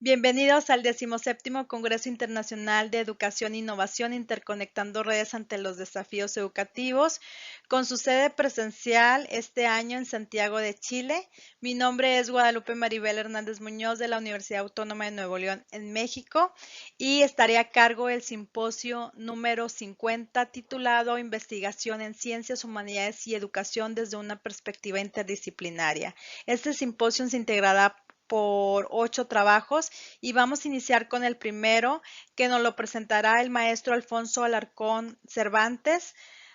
Bienvenidos al 17º Congreso Internacional de Educación e Innovación Interconectando Redes ante los Desafíos Educativos, con su sede presencial este año en Santiago de Chile. Mi nombre es Guadalupe Maribel Hernández Muñoz de la Universidad Autónoma de Nuevo León en México y estaré a cargo del simposio número 50 titulado Investigación en Ciencias, Humanidades y Educación desde una perspectiva interdisciplinaria. Este simposio se integrará por 8 trabajos y vamos a iniciar con el primero que nos lo presentará el maestro Alfonso Alarcón Cervantes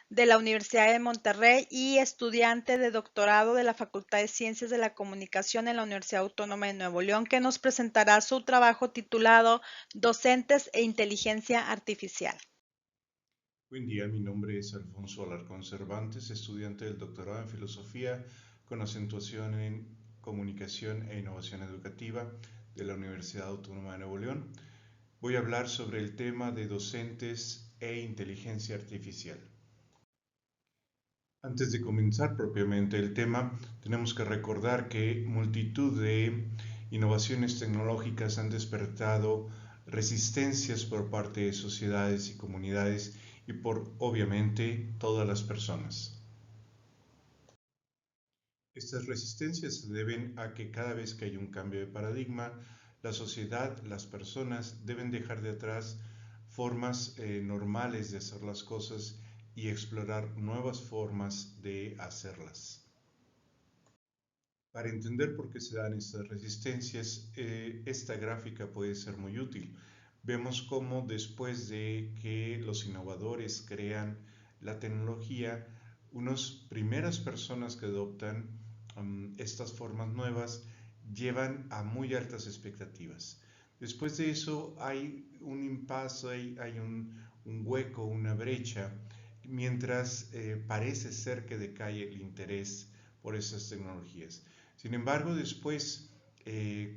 de la Universidad de Monterrey y estudiante de doctorado de la Facultad de Ciencias de la Comunicación en la Universidad Autónoma de Nuevo León, que nos presentará su trabajo titulado Docentes e Inteligencia Artificial. Buen día, mi nombre es Alfonso Alarcón Cervantes, estudiante del doctorado en Filosofía con acentuación en Comunicación e Innovación Educativa de la Universidad Autónoma de Nuevo León. Voy a hablar sobre el tema de docentes e inteligencia artificial. Antes de comenzar propiamente el tema, tenemos que recordar que multitud de innovaciones tecnológicas han despertado resistencias por parte de sociedades y comunidades y por, obviamente, todas las personas. Estas resistencias se deben a que cada vez que hay un cambio de paradigma, la sociedad, las personas deben dejar de atrás formas normales de hacer las cosas y explorar nuevas formas de hacerlas. Para entender por qué se dan estas resistencias, esta gráfica puede ser muy útil. Vemos cómo después de que los innovadores crean la tecnología, unas primeras personas que adoptan estas formas nuevas llevan a muy altas expectativas. Después de eso hay un impasse, hay un hueco, una brecha, mientras parece ser que decae el interés por esas tecnologías. Sin embargo, después,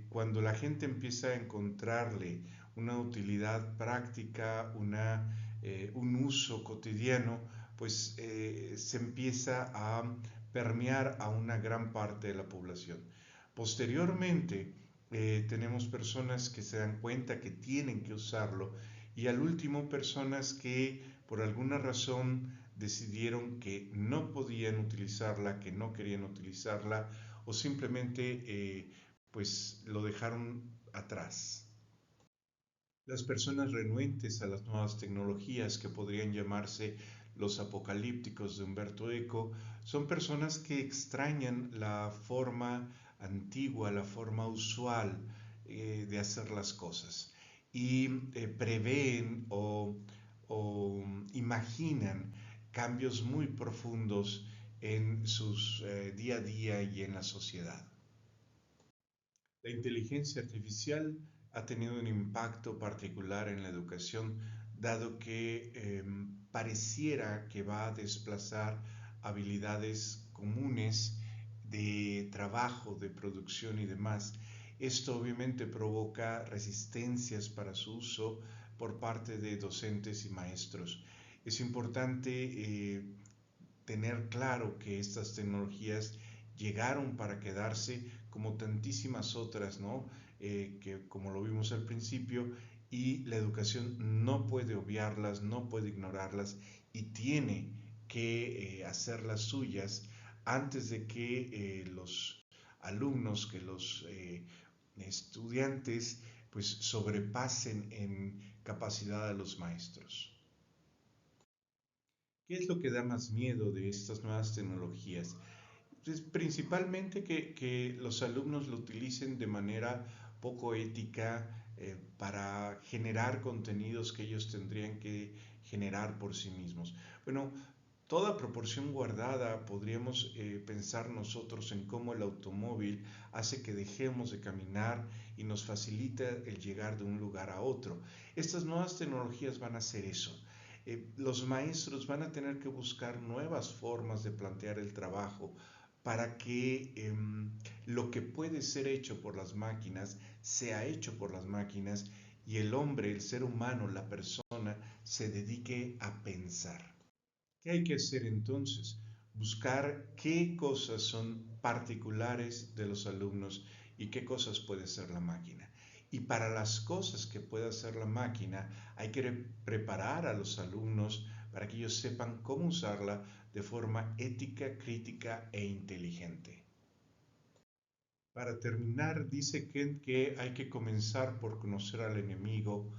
cuando la gente empieza a encontrarle una utilidad práctica, un uso cotidiano, pues se empieza a permear a una gran parte de la población. Posteriormente, tenemos personas que se dan cuenta que tienen que usarlo y al último personas que por alguna razón decidieron que no podían utilizarla, que no querían utilizarla o simplemente pues lo dejaron atrás. Las personas renuentes a las nuevas tecnologías que podrían llamarse los apocalípticos de Humberto Eco son personas que extrañan la forma antigua, la forma usual de hacer las cosas y prevén o imaginan cambios muy profundos en sus día a día y en la sociedad. La inteligencia artificial ha tenido un impacto particular en la educación, dado que pareciera que va a desplazar habilidades comunes de trabajo, de producción y demás. Esto obviamente provoca resistencias para su uso por parte de docentes y maestros. Es importante tener claro que estas tecnologías llegaron para quedarse como tantísimas otras, ¿no? Que como lo vimos al principio, y la educación no puede obviarlas, no puede ignorarlas y tiene que hacerlas suyas antes de que los alumnos, que los estudiantes, pues sobrepasen en capacidad a los maestros. ¿Qué es lo que da más miedo de estas nuevas tecnologías? Pues principalmente que los alumnos lo utilicen de manera poco ética para generar contenidos que ellos tendrían que generar por sí mismos. Bueno, toda proporción guardada, podríamos pensar nosotros en cómo el automóvil hace que dejemos de caminar y nos facilita el llegar de un lugar a otro. Estas nuevas tecnologías van a hacer eso. Los maestros van a tener que buscar nuevas formas de plantear el trabajo para que lo que puede ser hecho por las máquinas sea hecho por las máquinas y el hombre, el ser humano, la persona, se dedique a pensar. ¿Qué hay que hacer entonces? Buscar qué cosas son particulares de los alumnos y qué cosas puede ser la máquina. Y para las cosas que pueda hacer la máquina, hay que preparar a los alumnos para que ellos sepan cómo usarla de forma ética, crítica e inteligente. Para terminar, dice Kent que hay que comenzar por conocer al enemigo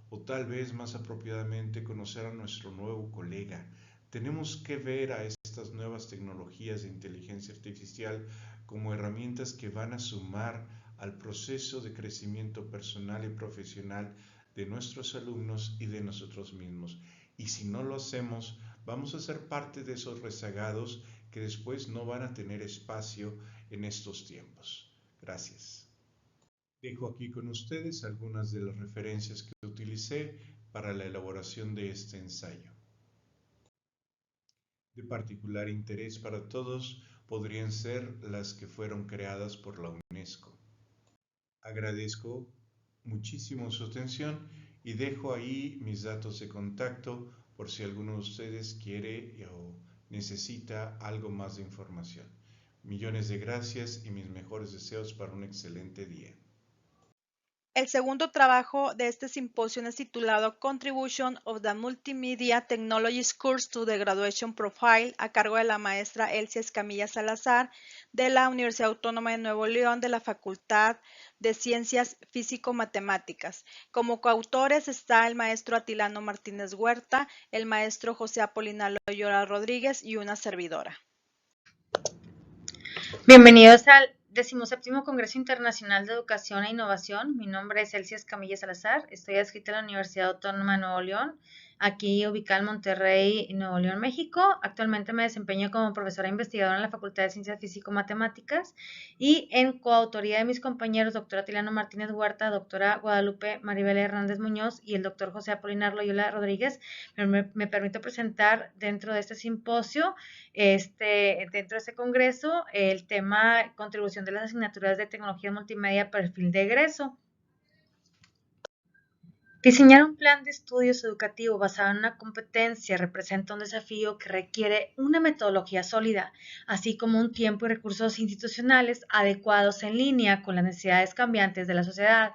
o tal vez más apropiadamente conocer a nuestro nuevo colega. Tenemos que ver a estas nuevas tecnologías de inteligencia artificial como herramientas que van a sumar al proceso de crecimiento personal y profesional de nuestros alumnos y de nosotros mismos. Y si no lo hacemos, vamos a ser parte de esos rezagados que después no van a tener espacio en estos tiempos. Gracias. Dejo aquí con ustedes algunas de las referencias que utilicé para la elaboración de este ensayo. De particular interés para todos podrían ser las que fueron creadas por la UNESCO. Agradezco muchísimo su atención y dejo ahí mis datos de contacto por si alguno de ustedes quiere o necesita algo más de información. Millones de gracias y mis mejores deseos para un excelente día. El segundo trabajo de este simposio es titulado Contribution of the Multimedia Technologies Course to the Graduation Profile, a cargo de la maestra Elsia Escamilla Salazar, de la Universidad Autónoma de Nuevo León, de la Facultad de Ciencias Físico-Matemáticas. Como coautores está el maestro Atilano Martínez Huerta, el maestro José Apolinar Loyola Rodríguez y una servidora. Bienvenidos al 17º Congreso Internacional de Educación e Innovación. Mi nombre es Elsia Escamilla Salazar, estoy adscrita a la Universidad Autónoma de Nuevo León, aquí ubicada en Monterrey, Nuevo León, México. Actualmente me desempeño como profesora investigadora en la Facultad de Ciencias Físico-Matemáticas y en coautoría de mis compañeros doctora Atilano Martínez Huerta, doctora Guadalupe Maribel Hernández Muñoz y el doctor José Apolinar Loyola Rodríguez, me permito presentar dentro de este simposio, dentro de este congreso, el tema contribución de las asignaturas de tecnología multimedia perfil de egreso. Diseñar un plan de estudios educativo basado en una competencia representa un desafío que requiere una metodología sólida, así como un tiempo y recursos institucionales adecuados en línea con las necesidades cambiantes de la sociedad.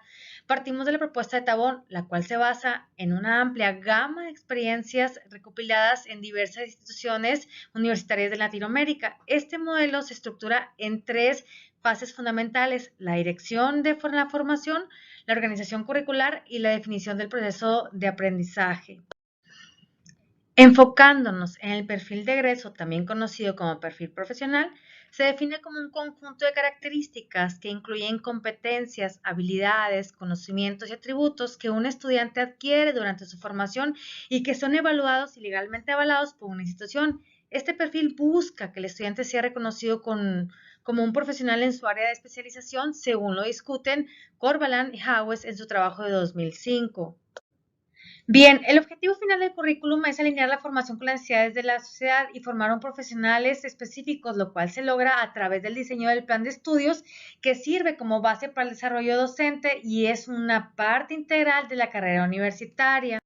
Partimos de la propuesta de Tabón, la cual se basa en una amplia gama de experiencias recopiladas en diversas instituciones universitarias de Latinoamérica. Este modelo se estructura en 3 fases fundamentales: la dirección de la formación, la organización curricular y la definición del proceso de aprendizaje. Enfocándonos en el perfil de egreso, también conocido como perfil profesional, se define como un conjunto de características que incluyen competencias, habilidades, conocimientos y atributos que un estudiante adquiere durante su formación y que son evaluados y legalmente avalados por una institución. Este perfil busca que el estudiante sea reconocido como un profesional en su área de especialización, según lo discuten Corbalán y Hawes en su trabajo de 2005. Bien, el objetivo final del currículum es alinear la formación con las necesidades de la sociedad y formar a profesionales específicos, lo cual se logra a través del diseño del plan de estudios, que sirve como base para el desarrollo docente y es una parte integral de la carrera universitaria.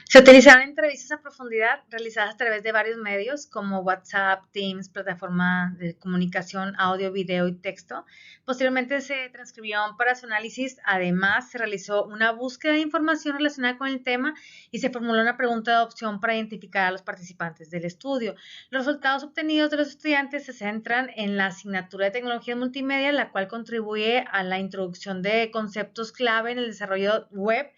Se utilizaron entrevistas a profundidad realizadas a través de varios medios como WhatsApp, Teams, plataforma de comunicación, audio, video y texto. Posteriormente se transcribieron para su análisis. Además, se realizó una búsqueda de información relacionada con el tema y se formuló una pregunta de opción para identificar a los participantes del estudio. Los resultados obtenidos de los estudiantes se centran en la asignatura de tecnología multimedia, la cual contribuye a la introducción de conceptos clave en el desarrollo web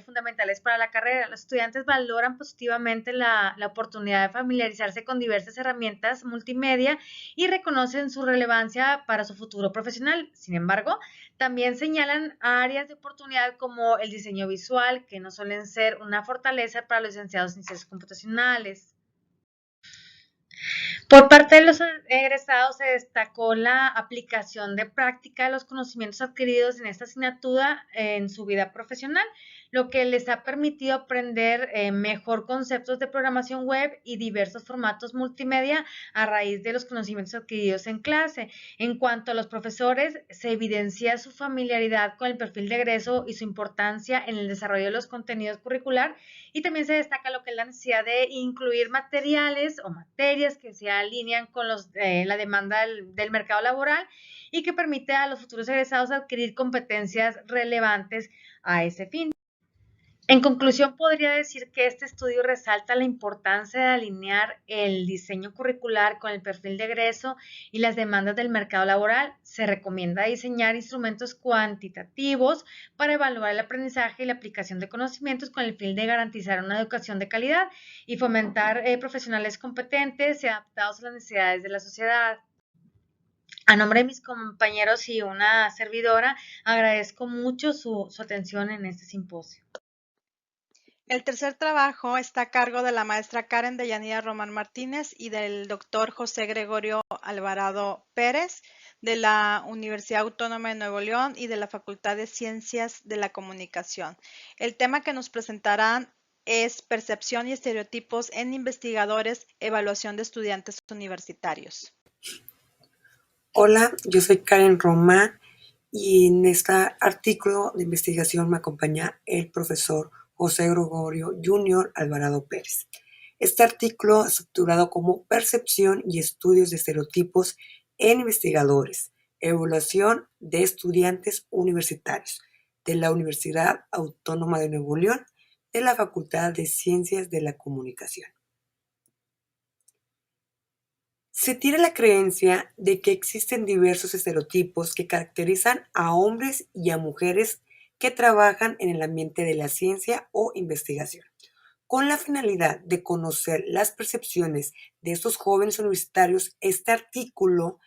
fundamentales para la carrera. Los estudiantes valoran positivamente la oportunidad de familiarizarse con diversas herramientas multimedia y reconocen su relevancia para su futuro profesional. Sin embargo, también señalan áreas de oportunidad como el diseño visual, que no suelen ser una fortaleza para los licenciados en ciencias computacionales. Por parte de los egresados se destacó la aplicación de práctica de los conocimientos adquiridos en esta asignatura en su vida profesional. lo que les ha permitido aprender mejor conceptos de programación web y diversos formatos multimedia a raíz de los conocimientos adquiridos en clase. En cuanto a los profesores, se evidencia su familiaridad con el perfil de egreso y su importancia en el desarrollo de los contenidos curricular, y también se destaca lo que es la necesidad de incluir materiales o materias que se alinean con la demanda del mercado laboral y que permite a los futuros egresados adquirir competencias relevantes a ese fin. En conclusión, podría decir que este estudio resalta la importancia de alinear el diseño curricular con el perfil de egreso y las demandas del mercado laboral. Se recomienda diseñar instrumentos cuantitativos para evaluar el aprendizaje y la aplicación de conocimientos con el fin de garantizar una educación de calidad y fomentar profesionales competentes y adaptados a las necesidades de la sociedad. A nombre de mis compañeros y una servidora, agradezco mucho su atención en este simposio. El tercer trabajo está a cargo de la maestra Karen Deyanira Román Martínez y del doctor José Gregorio Alvarado Pérez de la Universidad Autónoma de Nuevo León y de la Facultad de Ciencias de la Comunicación. El tema que nos presentarán es percepción y estereotipos en investigadores, evaluación de estudiantes universitarios. Hola, yo soy Karen Román y en este artículo de investigación me acompaña el profesor José Gregorio Junior Alvarado Pérez. Este artículo es estructurado como Percepción y estudios de estereotipos en investigadores, evaluación de estudiantes universitarios de la Universidad Autónoma de Nuevo León, de la Facultad de Ciencias de la Comunicación. Se tiene la creencia de que existen diversos estereotipos que caracterizan a hombres y a mujeres que trabajan en el ambiente de la ciencia o investigación. Con la finalidad de conocer las percepciones de estos jóvenes universitarios, este artículo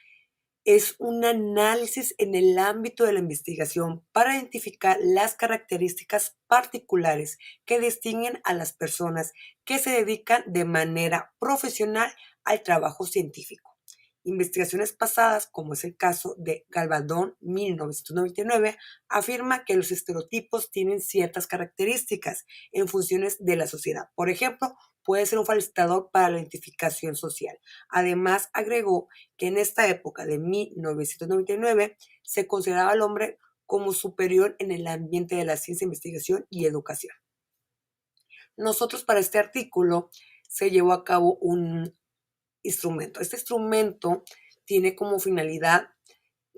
es un análisis en el ámbito de la investigación para identificar las características particulares que distinguen a las personas que se dedican de manera profesional al trabajo científico. Investigaciones pasadas, como es el caso de Galvadón 1999, afirma que los estereotipos tienen ciertas características en funciones de la sociedad. Por ejemplo, puede ser un facilitador para la identificación social. Además, agregó que en esta época de 1999 se consideraba al hombre como superior en el ambiente de la ciencia, investigación y educación. Nosotros para este artículo se llevó a cabo un instrumento. Este instrumento tiene como finalidad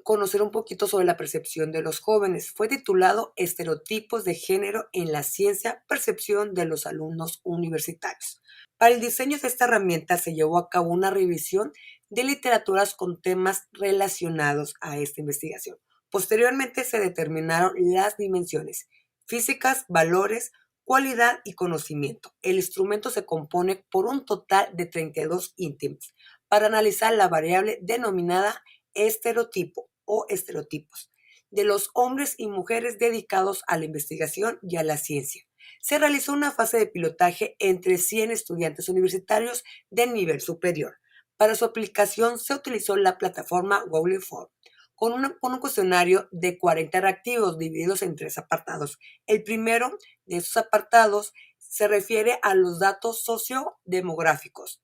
conocer un poquito sobre la percepción de los jóvenes. Fue titulado Estereotipos de género en la ciencia, percepción de los alumnos universitarios. Para el diseño de esta herramienta se llevó a cabo una revisión de literaturas con temas relacionados a esta investigación. Posteriormente se determinaron las dimensiones físicas, valores, cualidad y conocimiento. El instrumento se compone por un total de 32 ítems para analizar la variable denominada estereotipo o estereotipos de los hombres y mujeres dedicados a la investigación y a la ciencia. Se realizó una fase de pilotaje entre 100 estudiantes universitarios de nivel superior. Para su aplicación se utilizó la plataforma Google Form con un cuestionario de 40 reactivos divididos en 3 apartados. El primero de esos apartados se refiere a los datos sociodemográficos,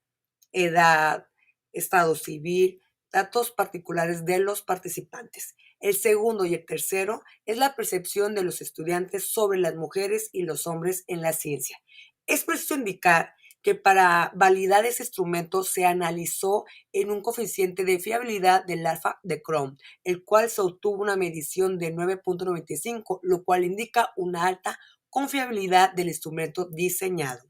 edad, estado civil, datos particulares de los participantes. El segundo y el tercero es la percepción de los estudiantes sobre las mujeres y los hombres en la ciencia. Es preciso indicar que para validar ese instrumento se analizó en un coeficiente de fiabilidad del alfa de Chrome, el cual se obtuvo una medición de 9.95, lo cual indica una alta confiabilidad del instrumento diseñado.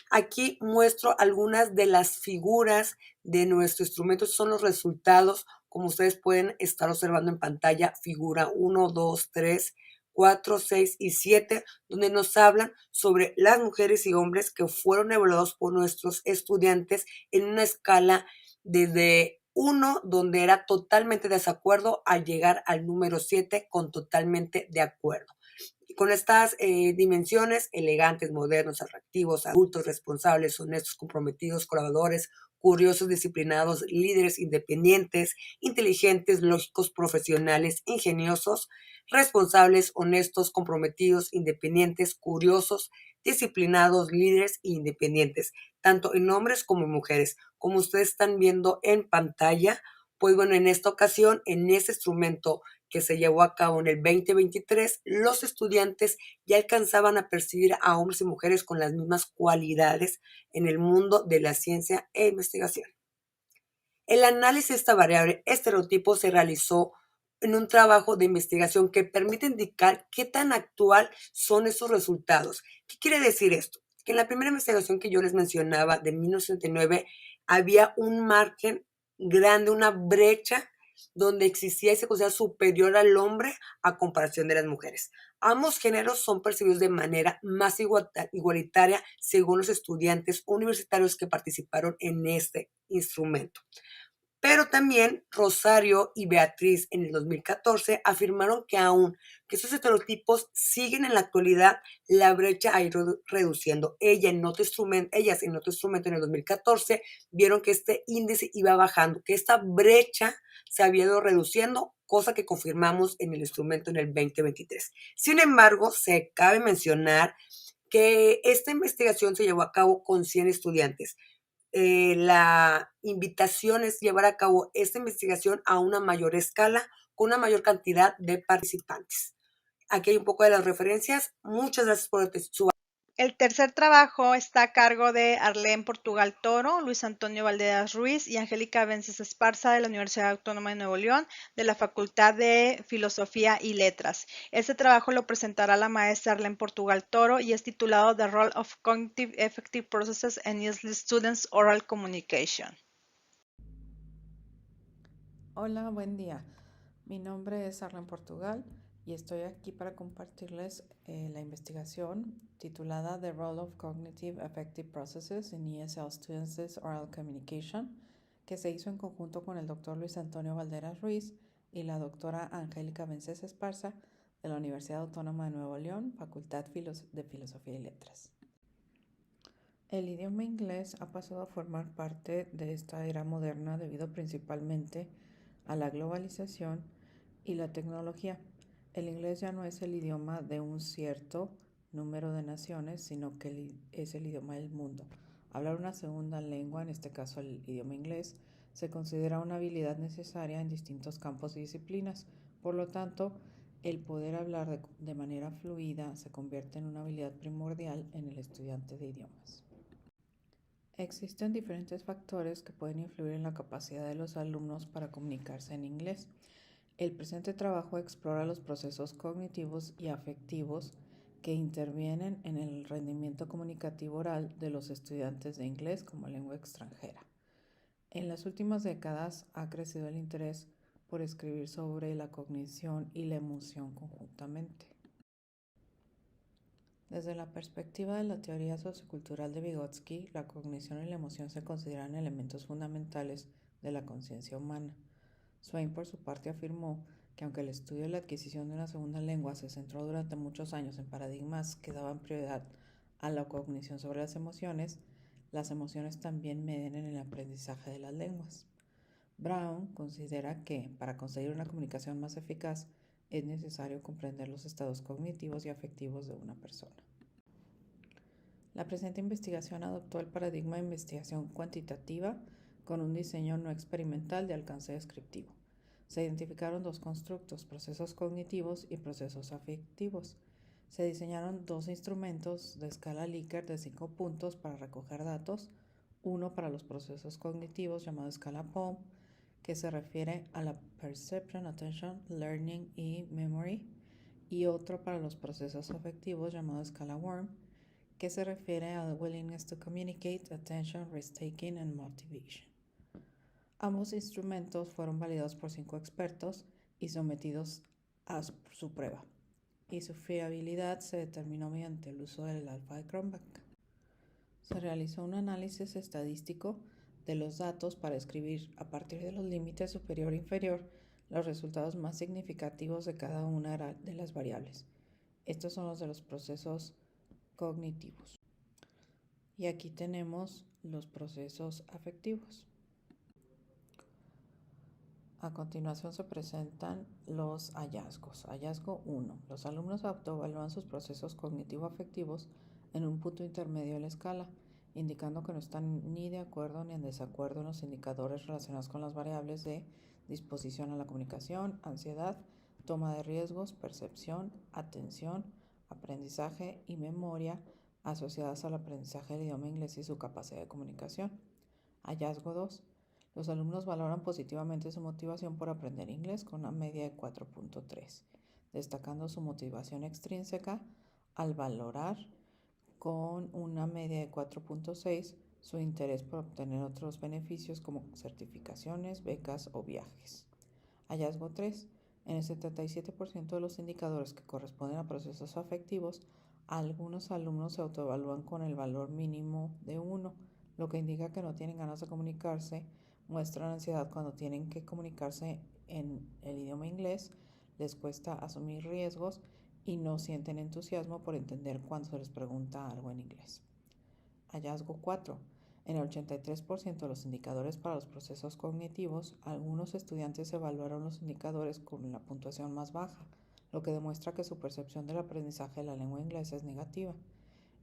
Aquí muestro algunas de las figuras de nuestro instrumento. Estos son los resultados, como ustedes pueden estar observando en pantalla, figura 1, 2, 3, 4, 6 y 7, donde nos hablan sobre las mujeres y hombres que fueron evaluados por nuestros estudiantes en una escala desde 1, donde era totalmente desacuerdo, a llegar al número 7 con totalmente de acuerdo. Con estas dimensiones: elegantes, modernos, atractivos, adultos, responsables, honestos, comprometidos, colaboradores, curiosos, disciplinados, líderes independientes, inteligentes, lógicos, profesionales, ingeniosos, responsables, honestos, comprometidos, independientes, curiosos, disciplinados, líderes e independientes, tanto en hombres como en mujeres. Como ustedes están viendo en pantalla, pues bueno, en esta ocasión, en este instrumento que se llevó a cabo en el 2023, los estudiantes ya alcanzaban a percibir a hombres y mujeres con las mismas cualidades en el mundo de la ciencia e investigación. El análisis de esta variable estereotipo se realizó en un trabajo de investigación que permite indicar qué tan actual son esos resultados. ¿Qué quiere decir esto? Que en la primera investigación que yo les mencionaba de 1969 había un margen grande, una brecha donde existía y se considera superior al hombre a comparación de las mujeres. Ambos géneros son percibidos de manera más igualitaria según los estudiantes universitarios que participaron en este instrumento. Pero también Rosario y Beatriz en el 2014 afirmaron que aún que esos estereotipos siguen en la actualidad, la brecha ha ido reduciendo. Ellas en otro instrumento en el 2014 vieron que este índice iba bajando, que esta brecha se había ido reduciendo, cosa que confirmamos en el instrumento en el 2023. Sin embargo, se cabe mencionar que esta investigación se llevó a cabo con 100 estudiantes. La invitación es llevar a cabo esta investigación a una mayor escala, con una mayor cantidad de participantes. Aquí hay un poco de las referencias. Muchas gracias por su. El tercer trabajo está a cargo de Arlén Portugal Toro, Luis Antonio Valderas Ruiz y Angélica Vences Esparza de la Universidad Autónoma de Nuevo León, de la Facultad de Filosofía y Letras. Este trabajo lo presentará la maestra Arlén Portugal Toro y es titulado The Role of Cognitive Affective Processes in Students' Oral Communication. Hola, buen día. Mi nombre es Arlén Portugal y estoy aquí para compartirles la investigación titulada The Role of Cognitive Affective Processes in ESL Students' Oral Communication, que se hizo en conjunto con el doctor Luis Antonio Valderas Ruiz y la doctora Angélica Vences Esparza de la Universidad Autónoma de Nuevo León, Facultad de Filosofía y Letras. El idioma inglés ha pasado a formar parte de esta era moderna debido principalmente a la globalización y la tecnología. El inglés ya no es el idioma de un cierto número de naciones, sino que es el idioma del mundo. Hablar una segunda lengua, en este caso el idioma inglés, se considera una habilidad necesaria en distintos campos y disciplinas. Por lo tanto, el poder hablar de manera fluida se convierte en una habilidad primordial en el estudiante de idiomas. Existen diferentes factores que pueden influir en la capacidad de los alumnos para comunicarse en inglés. El presente trabajo explora los procesos cognitivos y afectivos que intervienen en el rendimiento comunicativo oral de los estudiantes de inglés como lengua extranjera. En las últimas décadas ha crecido el interés por escribir sobre la cognición y la emoción conjuntamente. Desde la perspectiva de la teoría sociocultural de Vygotsky, la cognición y la emoción se consideran elementos fundamentales de la conciencia humana. Swain, por su parte, afirmó que aunque el estudio de la adquisición de una segunda lengua se centró durante muchos años en paradigmas que daban prioridad a la cognición sobre las emociones también median en el aprendizaje de las lenguas. Brown considera que, para conseguir una comunicación más eficaz, es necesario comprender los estados cognitivos y afectivos de una persona. La presente investigación adoptó el paradigma de investigación cuantitativa con un diseño no experimental de alcance descriptivo. Se identificaron dos constructos, procesos cognitivos y procesos afectivos. Se diseñaron dos instrumentos de escala Likert de 5 puntos para recoger datos, uno para los procesos cognitivos llamado escala POM, que se refiere a la Perception, Attention, Learning y Memory, y otro para los procesos afectivos llamado escala WORM, que se refiere a Willingness to Communicate, Attention, Risk-Taking and Motivation. Ambos instrumentos fueron validados por 5 expertos y sometidos a su prueba, y su fiabilidad se determinó mediante el uso del alfa de Cronbach. Se realizó un análisis estadístico de los datos para escribir, a partir de los límites superior e inferior, los resultados más significativos de cada una de las variables. Estos son los de los procesos cognitivos. Y aquí tenemos los procesos afectivos. A continuación se presentan los hallazgos. Hallazgo 1. Los alumnos autoevalúan sus procesos cognitivo-afectivos en un punto intermedio de la escala, indicando que no están ni de acuerdo ni en desacuerdo en los indicadores relacionados con las variables de disposición a la comunicación, ansiedad, toma de riesgos, percepción, atención, aprendizaje y memoria asociadas al aprendizaje del idioma inglés y su capacidad de comunicación. Hallazgo 2. Los alumnos valoran positivamente su motivación por aprender inglés con una media de 4.3, destacando su motivación extrínseca al valorar con una media de 4.6 su interés por obtener otros beneficios como certificaciones, becas o viajes. Hallazgo 3. En el 77% de los indicadores que corresponden a procesos afectivos, algunos alumnos se autoevalúan con el valor mínimo de 1, lo que indica que no tienen ganas de comunicarse, muestran ansiedad cuando tienen que comunicarse en el idioma inglés, les cuesta asumir riesgos y no sienten entusiasmo por entender cuando se les pregunta algo en inglés. Hallazgo 4. En el 83% de los indicadores para los procesos cognitivos, algunos estudiantes evaluaron los indicadores con la puntuación más baja, lo que demuestra que su percepción del aprendizaje de la lengua inglesa es negativa.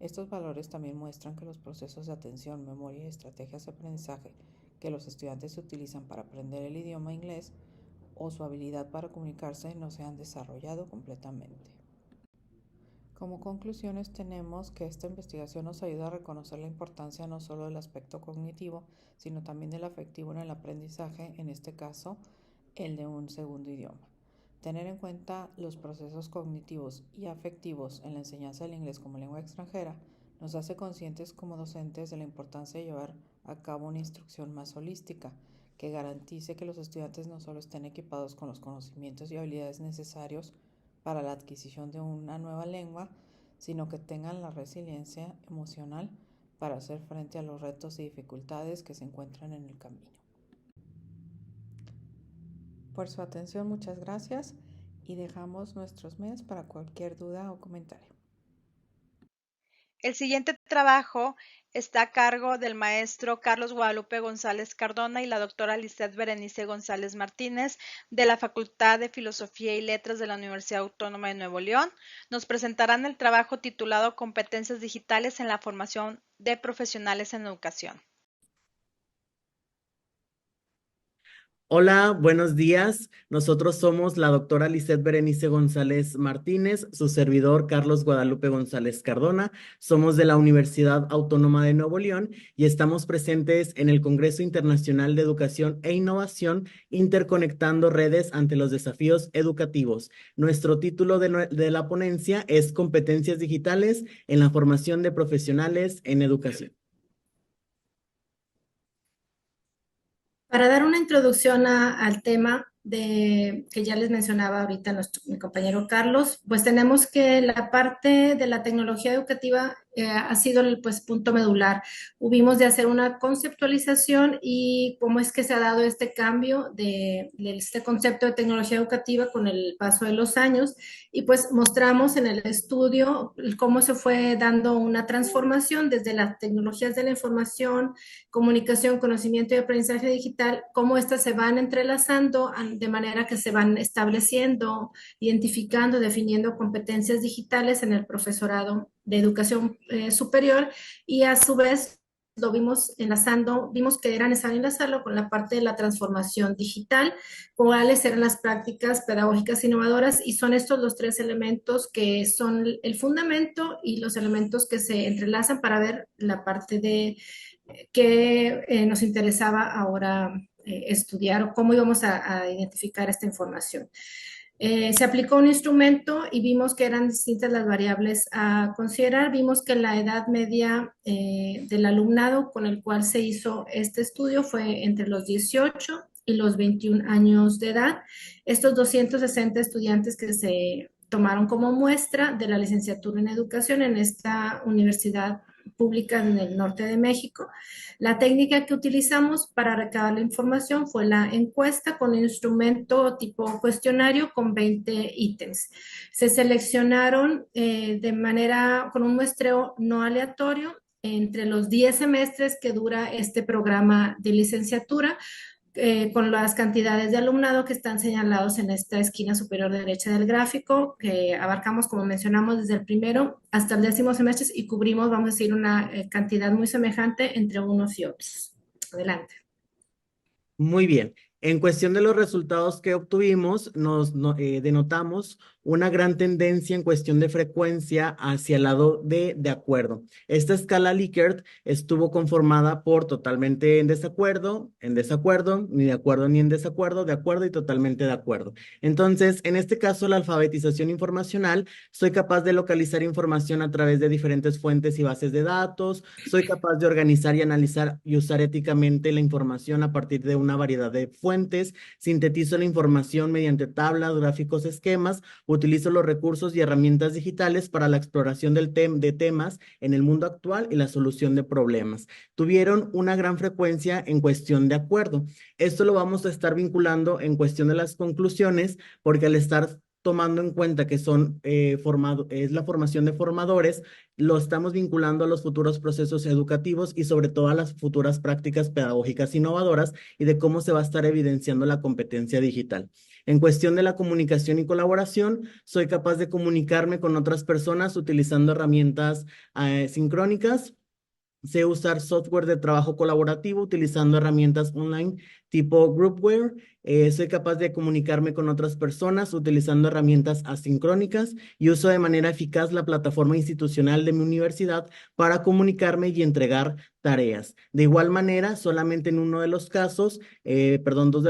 Estos valores también muestran que los procesos de atención, memoria y estrategias de aprendizaje que los estudiantes utilizan para aprender el idioma inglés o su habilidad para comunicarse no se han desarrollado completamente. Como conclusiones tenemos que esta investigación nos ayuda a reconocer la importancia no solo del aspecto cognitivo, sino también del afectivo en el aprendizaje, en este caso, el de un segundo idioma. Tener en cuenta los procesos cognitivos y afectivos en la enseñanza del inglés como lengua extranjera nos hace conscientes como docentes de la importancia de llevar a cabo una instrucción más holística, que garantice que los estudiantes no solo estén equipados con los conocimientos y habilidades necesarios para la adquisición de una nueva lengua, sino que tengan la resiliencia emocional para hacer frente a los retos y dificultades que se encuentran en el camino. Por su atención, muchas gracias y dejamos nuestros mails para cualquier duda o comentario. El siguiente trabajo está a cargo del maestro Carlos Guadalupe González Cardona y la doctora Lisette Berenice González Martínez de la Facultad de Filosofía y Letras de la Universidad Autónoma de Nuevo León. Nos presentarán el trabajo titulado Competencias digitales en la formación de profesionales en educación. Hola, buenos días. Nosotros somos la doctora Lisette Berenice González Martínez, su servidor Carlos Guadalupe González Cardona. Somos de la Universidad Autónoma de Nuevo León y estamos presentes en el Congreso Internacional de Educación e Innovación, interconectando redes ante los desafíos educativos. Nuestro título de la ponencia es Competencias digitales en la formación de profesionales en educación. Para dar una introducción al tema que ya les mencionaba ahorita mi compañero Carlos, pues tenemos que la parte de la tecnología educativa ha sido el punto medular. Hubimos de hacer una conceptualización y cómo es que se ha dado este cambio de este concepto de tecnología educativa con el paso de los años, y pues mostramos en el estudio cómo se fue dando una transformación desde las tecnologías de la información, comunicación, conocimiento y aprendizaje digital, cómo estas se van entrelazando de manera que se van estableciendo, identificando, definiendo competencias digitales en el profesorado de educación superior, y a su vez lo vimos enlazando, vimos que era necesario enlazarlo con la parte de la transformación digital, cuáles eran las prácticas pedagógicas innovadoras, y son estos los tres elementos que son el fundamento y los elementos que se entrelazan para ver la parte de que nos interesaba ahora estudiar o cómo íbamos a identificar esta información. Se aplicó un instrumento y vimos que eran distintas las variables a considerar. Vimos que la edad media del alumnado con el cual se hizo este estudio fue entre los 18 y los 21 años de edad. Estos 260 estudiantes que se tomaron como muestra de la licenciatura en educación en esta universidad pública en el norte de México. La técnica que utilizamos para recabar la información fue la encuesta con un instrumento tipo cuestionario con 20 ítems. Se seleccionaron de manera con un muestreo no aleatorio entre los 10 semestres que dura este programa de licenciatura, con las cantidades de alumnado que están señalados en esta esquina superior derecha del gráfico, que abarcamos, como mencionamos, desde el primero hasta el 10º semestre y cubrimos, vamos a decir, una cantidad muy semejante entre unos y otros. Adelante. Muy bien. En cuestión de los resultados que obtuvimos, denotamos una gran tendencia en cuestión de frecuencia hacia el lado de acuerdo. Esta escala Likert estuvo conformada por totalmente en desacuerdo, ni de acuerdo ni en desacuerdo, de acuerdo y totalmente de acuerdo. Entonces, en este caso, la alfabetización informacional, soy capaz de localizar información a través de diferentes fuentes y bases de datos, soy capaz de organizar y analizar y usar éticamente la información a partir de una variedad de fuentes, sintetizo la información mediante tablas, gráficos, esquemas, utilizo los recursos y herramientas digitales para la exploración de temas en el mundo actual y la solución de problemas. Tuvieron una gran frecuencia en cuestión de acuerdo. Esto lo vamos a estar vinculando en cuestión de las conclusiones, porque al estar tomando en cuenta que es la formación de formadores, lo estamos vinculando a los futuros procesos educativos y sobre todo a las futuras prácticas pedagógicas innovadoras y de cómo se va a estar evidenciando la competencia digital. En cuestión de la comunicación y colaboración, soy capaz de comunicarme con otras personas utilizando herramientas sincrónicas. Sé usar software de trabajo colaborativo utilizando herramientas online tipo Groupware. Soy capaz de comunicarme con otras personas utilizando herramientas asincrónicas y uso de manera eficaz la plataforma institucional de mi universidad para comunicarme y entregar tareas. De igual manera, solamente en dos de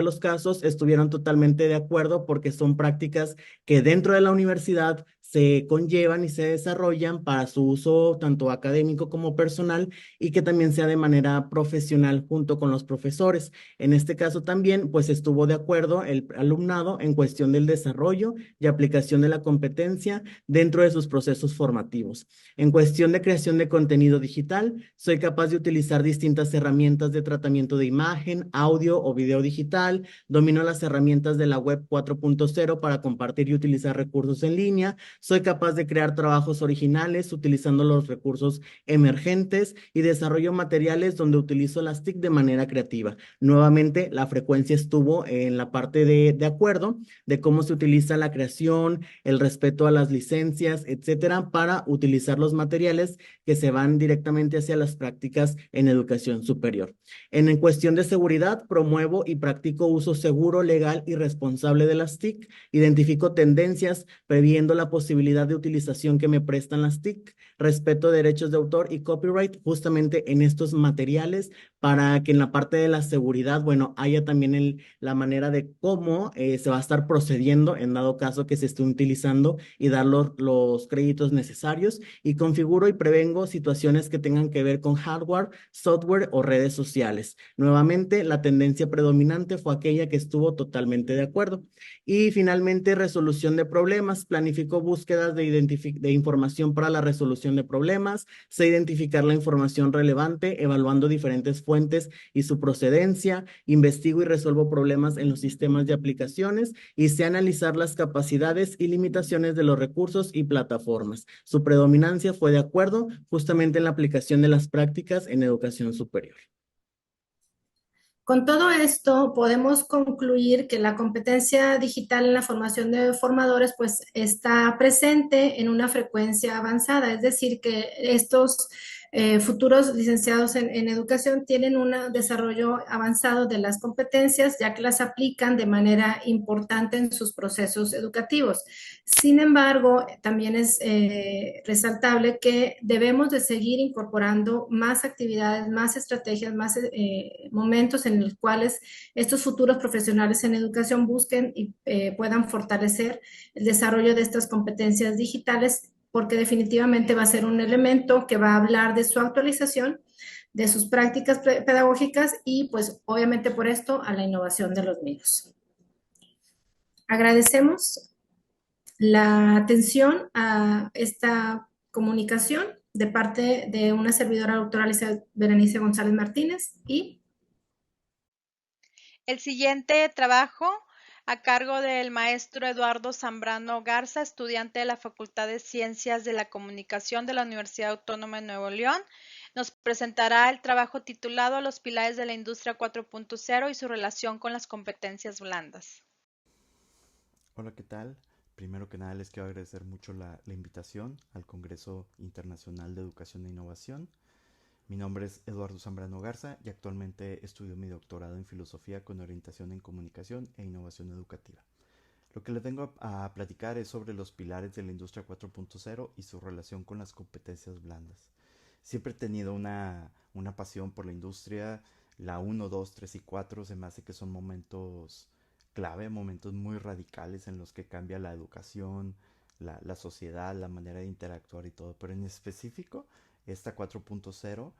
los casos, estuvieron totalmente de acuerdo porque son prácticas que dentro de la universidad se conllevan y se desarrollan para su uso tanto académico como personal y que también sea de manera profesional junto con los profesores. En este caso también, pues estuvo de acuerdo el alumnado en cuestión del desarrollo y aplicación de la competencia dentro de sus procesos formativos. En cuestión de creación de contenido digital, soy capaz de utilizar distintas herramientas de tratamiento de imagen, audio o video digital, domino las herramientas de la web 4.0 para compartir y utilizar recursos en línea, soy capaz de crear trabajos originales utilizando los recursos emergentes y desarrollo materiales donde utilizo las TIC de manera creativa. Nuevamente, la frecuencia estuvo en la parte de acuerdo, de cómo se utiliza la creación, el respeto a las licencias, etcétera, para utilizar los materiales que se van directamente hacia las prácticas en educación superior. En cuestión de seguridad, promuevo y practico uso seguro, legal y responsable de las TIC, identifico tendencias, previendo la posibilidad de utilización que me prestan las TIC, respeto derechos de autor y copyright justamente en estos materiales para que en la parte de la seguridad, bueno, haya también la manera de cómo se va a estar procediendo en dado caso que se esté utilizando y dar los créditos necesarios y configuro y prevengo situaciones que tengan que ver con hardware, software o redes sociales. Nuevamente, la tendencia predominante fue aquella que estuvo totalmente de acuerdo. Y finalmente, resolución de problemas. Planifico búsquedas de información para la resolución de problemas. Sé identificar la información relevante, evaluando diferentes fuentes y su procedencia. Investigo y resuelvo problemas en los sistemas de aplicaciones y sé analizar las capacidades y limitaciones de los recursos y plataformas. Su predominancia fue de acuerdo justamente en la aplicación de las prácticas en educación superior. Con todo esto, podemos concluir que la competencia digital en la formación de formadores pues está presente en una frecuencia avanzada, es decir, que estos futuros licenciados en educación tienen un desarrollo avanzado de las competencias, ya que las aplican de manera importante en sus procesos educativos. Sin embargo, también es resaltable que debemos de seguir incorporando más actividades, más estrategias, más momentos en los cuales estos futuros profesionales en educación busquen y puedan fortalecer el desarrollo de estas competencias digitales, porque definitivamente va a ser un elemento que va a hablar de su actualización, de sus prácticas pedagógicas y pues obviamente por esto a la innovación de los mismos. Agradecemos la atención a esta comunicación de parte de una servidora doctora Lizeth Berenice González Martínez y el siguiente trabajo a cargo del maestro Eduardo Zambrano Garza, estudiante de la Facultad de Ciencias de la Comunicación de la Universidad Autónoma de Nuevo León, Nos presentará el trabajo titulado Los pilares de la industria 4.0 y su relación con las competencias blandas. Hola, ¿qué tal? Primero que nada les quiero agradecer mucho la invitación al Congreso Internacional de Educación e Innovación. Mi nombre es Eduardo Zambrano Garza y actualmente estudio mi doctorado en Filosofía con orientación en Comunicación e Innovación Educativa. Lo que les vengo a platicar es sobre los pilares de la industria 4.0 y su relación con las competencias blandas. Siempre he tenido una pasión por la industria. La 1, 2, 3 y 4 se me hace que son momentos clave, momentos muy radicales en los que cambia la educación, la sociedad, la manera de interactuar y todo. Pero en específico, esta 4.0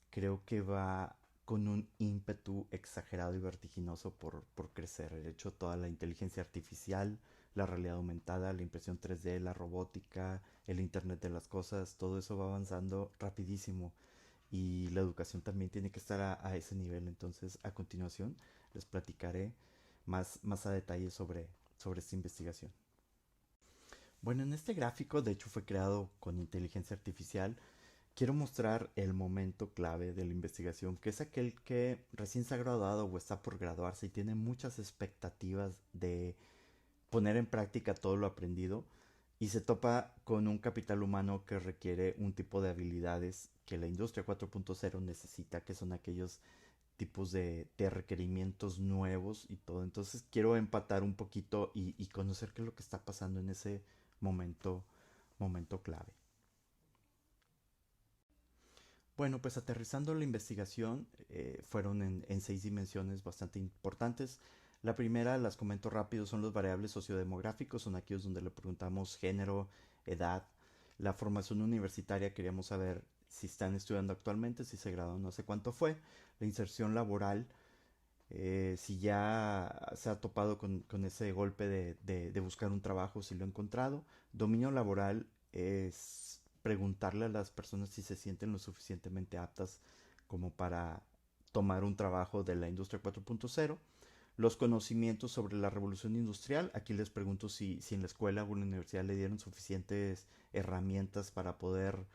creo que va con un ímpetu exagerado y vertiginoso por crecer. De hecho, toda la inteligencia artificial, la realidad aumentada, la impresión 3D, la robótica, el Internet de las cosas, todo eso va avanzando rapidísimo y la educación también tiene que estar a ese nivel. Entonces, a continuación, les platicaré más a detalle sobre esta investigación. Bueno, en este gráfico, de hecho, fue creado con inteligencia artificial. Quiero mostrar el momento clave de la investigación, que es aquel que recién se ha graduado o está por graduarse y tiene muchas expectativas de poner en práctica todo lo aprendido y se topa con un capital humano que requiere un tipo de habilidades que la industria 4.0 necesita, que son aquellos tipos de requerimientos nuevos y todo. Entonces quiero empatar un poquito y conocer qué es lo que está pasando en ese momento clave. Bueno, pues aterrizando la investigación, fueron en 6 dimensiones bastante importantes. La primera, las comento rápido, son los variables sociodemográficos, son aquellos donde le preguntamos género, edad, la formación universitaria, queríamos saber si están estudiando actualmente, si se graduaron, no sé cuánto fue, la inserción laboral, si ya se ha topado con ese golpe de buscar un trabajo, si lo ha encontrado. Dominio laboral es preguntarle a las personas si se sienten lo suficientemente aptas como para tomar un trabajo de la industria 4.0. Los conocimientos sobre la revolución industrial, aquí les pregunto si en la escuela o en la universidad le dieron suficientes herramientas para poder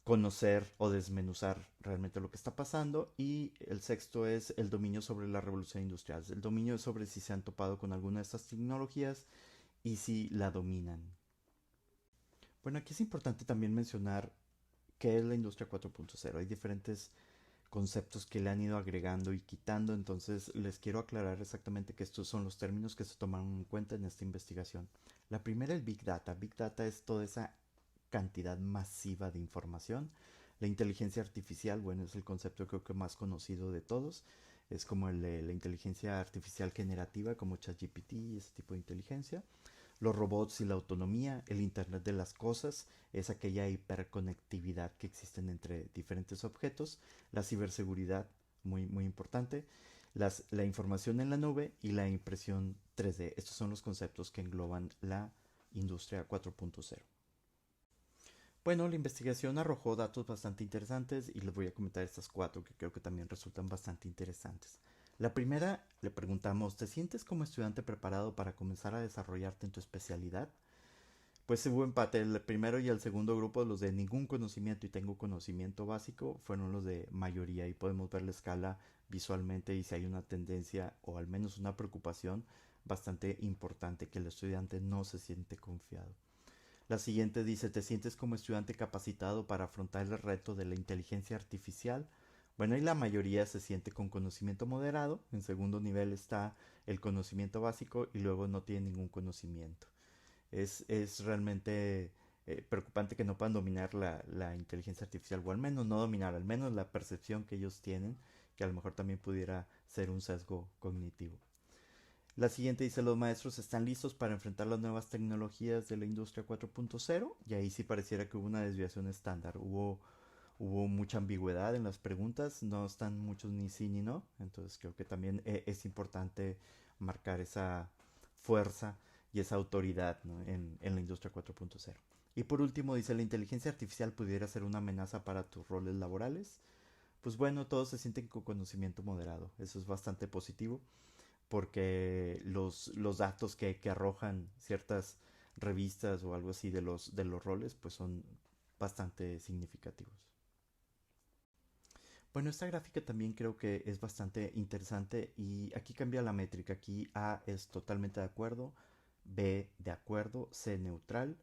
conocer o desmenuzar realmente lo que está pasando. Y el sexto es el dominio sobre la revolución industrial, el dominio sobre si se han topado con alguna de estas tecnologías y si la dominan. Bueno, aquí es importante también mencionar qué es la industria 4.0. Hay diferentes conceptos que le han ido agregando y quitando, entonces les quiero aclarar exactamente que estos son los términos que se tomaron en cuenta en esta investigación. La primera es Big Data. Big Data es toda esa cantidad masiva de información. La inteligencia artificial, bueno, es el concepto creo que más conocido de todos. Es como el de la inteligencia artificial generativa, como ChatGPT y ese tipo de inteligencia. Los robots y la autonomía, el Internet de las cosas, es aquella hiperconectividad que existen entre diferentes objetos. La ciberseguridad, muy importante. La información en la nube y la impresión 3D. Estos son los conceptos que engloban la industria 4.0. Bueno, la investigación arrojó datos bastante interesantes y les voy a comentar estas 4 que creo que también resultan bastante interesantes. La primera, le preguntamos, ¿te sientes como estudiante preparado para comenzar a desarrollarte en tu especialidad? Pues hubo empate. El primero y el segundo grupo, los de ningún conocimiento y tengo conocimiento básico, fueron los de mayoría y podemos ver la escala visualmente y si hay una tendencia o al menos una preocupación bastante importante que el estudiante no se siente confiado. La siguiente dice, ¿te sientes como estudiante capacitado para afrontar el reto de la inteligencia artificial? Bueno, y la mayoría se siente con conocimiento moderado. En segundo nivel está el conocimiento básico y luego no tiene ningún conocimiento. Es realmente preocupante que no puedan dominar la inteligencia artificial o al menos no dominar, al menos la percepción que ellos tienen, que a lo mejor también pudiera ser un sesgo cognitivo. La siguiente dice, los maestros están listos para enfrentar las nuevas tecnologías de la industria 4.0 y ahí sí pareciera que hubo una desviación estándar, hubo mucha ambigüedad en las preguntas, no están muchos ni sí ni no, entonces creo que también es importante marcar esa fuerza y esa autoridad, ¿no? en la industria 4.0. Y por último dice, ¿la inteligencia artificial pudiera ser una amenaza para tus roles laborales? Pues bueno, todos se sienten con conocimiento moderado, eso es bastante positivo porque los datos que arrojan ciertas revistas o algo así de los roles pues son bastante significativos. Bueno, esta gráfica también creo que es bastante interesante y aquí cambia la métrica. Aquí A es totalmente de acuerdo, B de acuerdo, C neutral,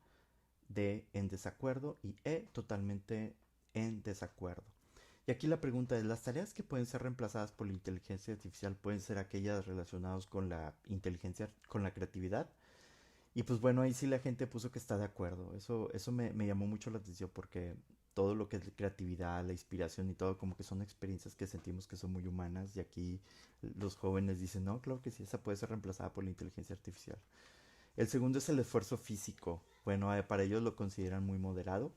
D en desacuerdo y E totalmente en desacuerdo. Y aquí la pregunta es, ¿las tareas que pueden ser reemplazadas por la inteligencia artificial pueden ser aquellas relacionadas con la inteligencia, con la creatividad? Y pues bueno, ahí sí la gente puso que está de acuerdo. Eso me llamó mucho la atención porque todo lo que es creatividad, la inspiración y todo, como que son experiencias que sentimos que son muy humanas. Y aquí los jóvenes dicen, no, claro que sí, esa puede ser reemplazada por la inteligencia artificial. El segundo es el esfuerzo físico. Bueno, para ellos lo consideran muy moderado.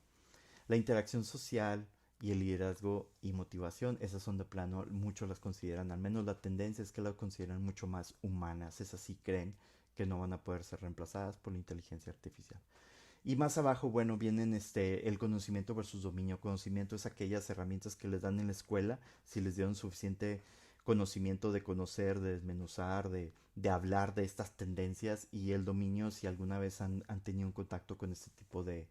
La interacción social y el liderazgo y motivación, esas son de plano, muchos las consideran, al menos la tendencia es que las consideran mucho más humanas. Esas sí creen que no van a poder ser reemplazadas por la inteligencia artificial. Y más abajo, bueno, vienen el conocimiento versus dominio. Conocimiento es aquellas herramientas que les dan en la escuela, si les dieron suficiente conocimiento de conocer, de desmenuzar, de hablar de estas tendencias, y el dominio si alguna vez han tenido un contacto con este tipo de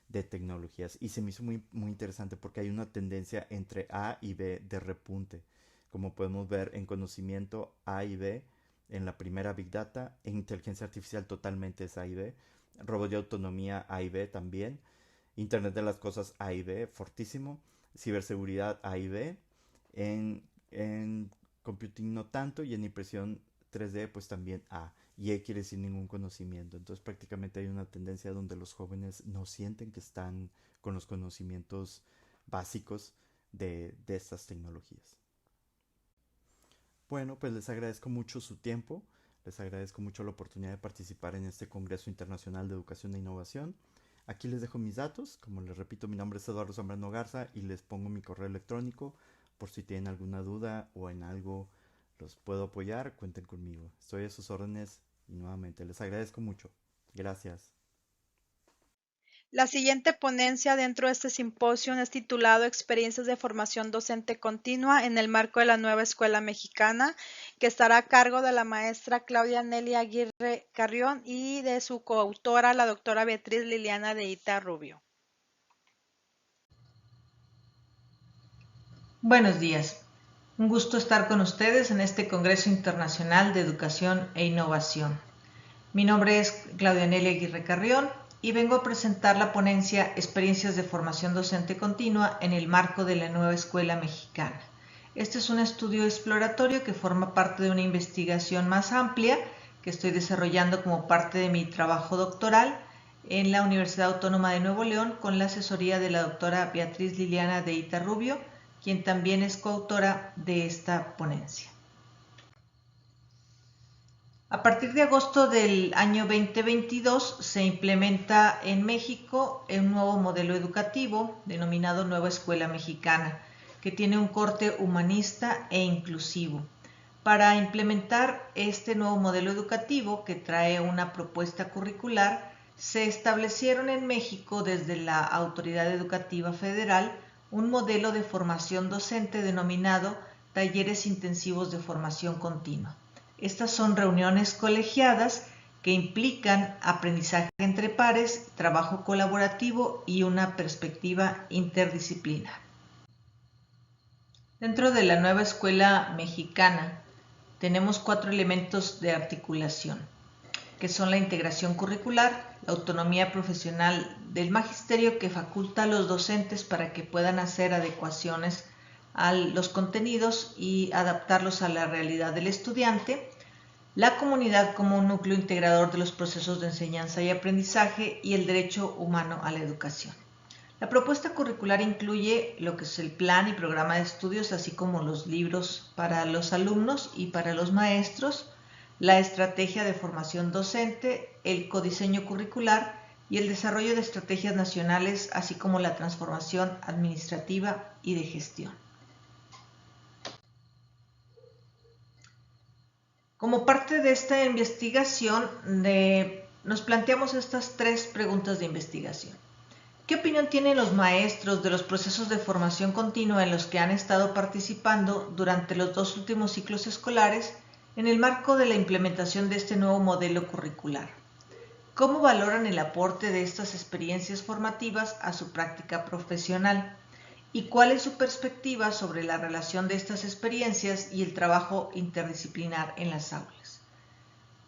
tecnologías. Y se me hizo muy, muy interesante porque hay una tendencia entre A y B de repunte. Como podemos ver en conocimiento A y B, en la primera Big Data, en inteligencia artificial totalmente es A y B, robot y autonomía A y B también, Internet de las cosas A y B, fortísimo, ciberseguridad A y B, en computing no tanto, y en impresión 3D pues también A, y E quiere decir ningún conocimiento. Entonces prácticamente hay una tendencia donde los jóvenes no sienten que están con los conocimientos básicos de estas tecnologías. Bueno, pues les agradezco mucho su tiempo, les agradezco mucho la oportunidad de participar en este Congreso Internacional de Educación e Innovación. Aquí les dejo mis datos, como les repito, mi nombre es Eduardo Zambrano Garza y les pongo mi correo electrónico por si tienen alguna duda o en algo los puedo apoyar, cuenten conmigo. Estoy a sus órdenes y nuevamente les agradezco mucho. Gracias. La siguiente ponencia dentro de este simposio es titulado Experiencias de formación docente continua en el marco de la nueva escuela mexicana, que estará a cargo de la maestra Claudia Nelly Aguirre Carrión y de su coautora, la doctora Beatriz Liliana de Ita Rubio. Buenos días. Un gusto estar con ustedes en este Congreso Internacional de Educación e Innovación. Mi nombre es Claudia Nelly Aguirre Carrión y vengo a presentar la ponencia Experiencias de formación docente continua en el marco de la nueva escuela mexicana. Este es un estudio exploratorio que forma parte de una investigación más amplia que estoy desarrollando como parte de mi trabajo doctoral en la Universidad Autónoma de Nuevo León con la asesoría de la doctora Beatriz Liliana de Ita Rubio, quien también es coautora de esta ponencia. A partir de agosto del año 2022 se implementa en México un nuevo modelo educativo denominado Nueva Escuela Mexicana, que tiene un corte humanista e inclusivo. Para implementar este nuevo modelo educativo, que trae una propuesta curricular, se establecieron en México desde la Autoridad Educativa Federal un modelo de formación docente denominado Talleres Intensivos de Formación Continua. Estas son reuniones colegiadas que implican aprendizaje entre pares, trabajo colaborativo y una perspectiva interdisciplinar. Dentro de la nueva escuela mexicana tenemos 4 elementos de articulación, que son la integración curricular, la autonomía profesional del magisterio que faculta a los docentes para que puedan hacer adecuaciones a los contenidos y adaptarlos a la realidad del estudiante, la comunidad como un núcleo integrador de los procesos de enseñanza y aprendizaje y el derecho humano a la educación. La propuesta curricular incluye lo que es el plan y programa de estudios, así como los libros para los alumnos y para los maestros, la estrategia de formación docente, el codiseño curricular y el desarrollo de estrategias nacionales, así como la transformación administrativa y de gestión. Como parte de esta investigación, nos planteamos estas 3 preguntas de investigación. ¿Qué opinión tienen los maestros de los procesos de formación continua en los que han estado participando durante los 2 últimos ciclos escolares en el marco de la implementación de este nuevo modelo curricular? ¿Cómo valoran el aporte de estas experiencias formativas a su práctica profesional? y cuál es su perspectiva sobre la relación de estas experiencias y el trabajo interdisciplinar en las aulas.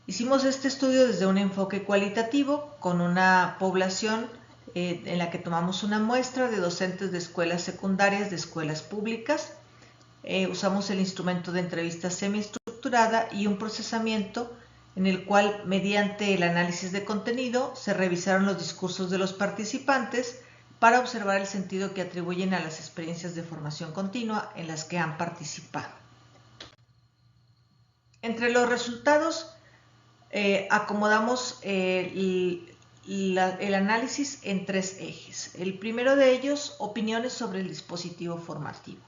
Hicimos este estudio desde un enfoque cualitativo con una población en la que tomamos una muestra de docentes de escuelas secundarias, de escuelas públicas. Usamos el instrumento de entrevista semiestructurada y un procesamiento en el cual, mediante el análisis de contenido, se revisaron los discursos de los participantes para observar el sentido que atribuyen a las experiencias de formación continua en las que han participado. Entre los resultados, acomodamos el análisis en 3 ejes. El primero de ellos, opiniones sobre el dispositivo formativo.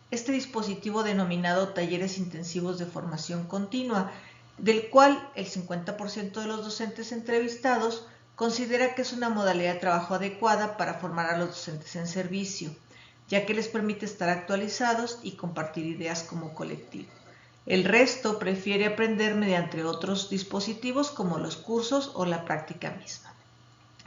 Este dispositivo denominado talleres intensivos de formación continua, del cual el 50% de los docentes entrevistados considera que es una modalidad de trabajo adecuada para formar a los docentes en servicio, ya que les permite estar actualizados y compartir ideas como colectivo. El resto prefiere aprender mediante otros dispositivos como los cursos o la práctica misma.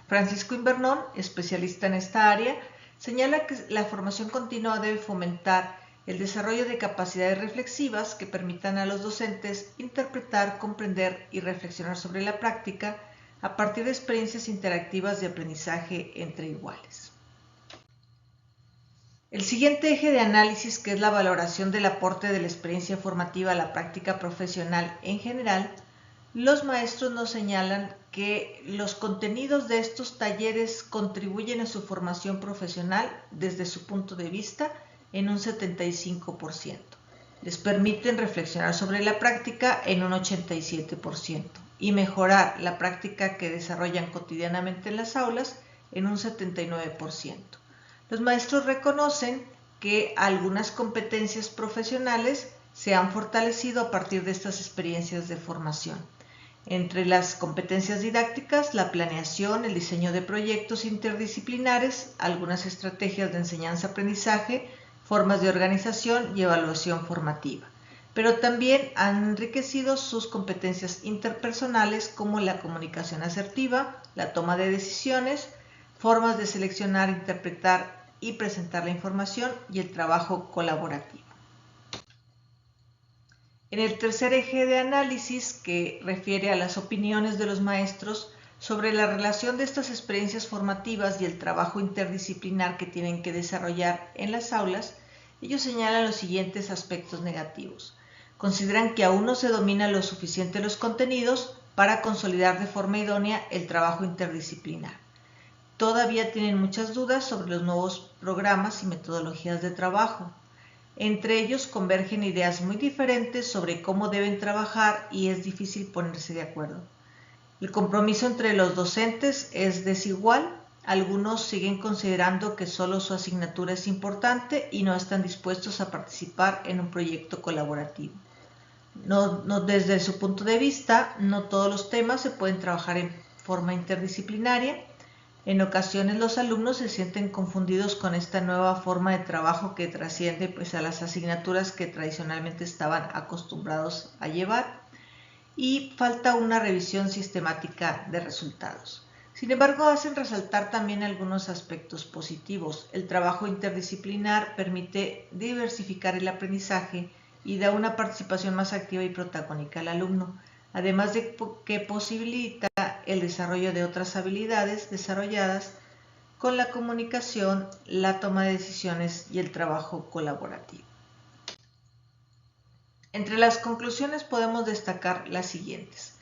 Francisco Invernón, especialista en esta área, señala que la formación continua debe fomentar el desarrollo de capacidades reflexivas que permitan a los docentes interpretar, comprender y reflexionar sobre la práctica a partir de experiencias interactivas de aprendizaje entre iguales. El siguiente eje de análisis, que es la valoración del aporte de la experiencia formativa a la práctica profesional en general, los maestros nos señalan que los contenidos de estos talleres contribuyen a su formación profesional desde su punto de vista en un 75%. Les permiten reflexionar sobre la práctica en un 87% y mejorar la práctica que desarrollan cotidianamente en las aulas en un 79%. Los maestros reconocen que algunas competencias profesionales se han fortalecido a partir de estas experiencias de formación. Entre las competencias didácticas, la planeación, el diseño de proyectos interdisciplinares, algunas estrategias de enseñanza-aprendizaje, formas de organización y evaluación formativa. Pero también han enriquecido sus competencias interpersonales como la comunicación asertiva, la toma de decisiones, formas de seleccionar, interpretar y presentar la información y el trabajo colaborativo. En el tercer eje de análisis, que refiere a las opiniones de los maestros sobre la relación de estas experiencias formativas y el trabajo interdisciplinar que tienen que desarrollar en las aulas, ellos señalan los siguientes aspectos negativos. Consideran que aún no se domina lo suficiente los contenidos para consolidar de forma idónea el trabajo interdisciplinar. Todavía tienen muchas dudas sobre los nuevos programas y metodologías de trabajo. Entre ellos convergen ideas muy diferentes sobre cómo deben trabajar y es difícil ponerse de acuerdo. El compromiso entre los docentes es desigual. Algunos siguen considerando que solo su asignatura es importante y no están dispuestos a participar en un proyecto colaborativo. Desde su punto de vista, no todos los temas se pueden trabajar en forma interdisciplinaria. En ocasiones los alumnos se sienten confundidos con esta nueva forma de trabajo que trasciende a las asignaturas que tradicionalmente estaban acostumbrados a llevar, y falta una revisión sistemática de resultados. Sin embargo, hacen resaltar también algunos aspectos positivos. El trabajo interdisciplinar permite diversificar el aprendizaje y da una participación más activa y protagónica al alumno, además de que posibilita el desarrollo de otras habilidades desarrolladas con la comunicación, la toma de decisiones y el trabajo colaborativo. Entre las conclusiones podemos destacar las siguientes.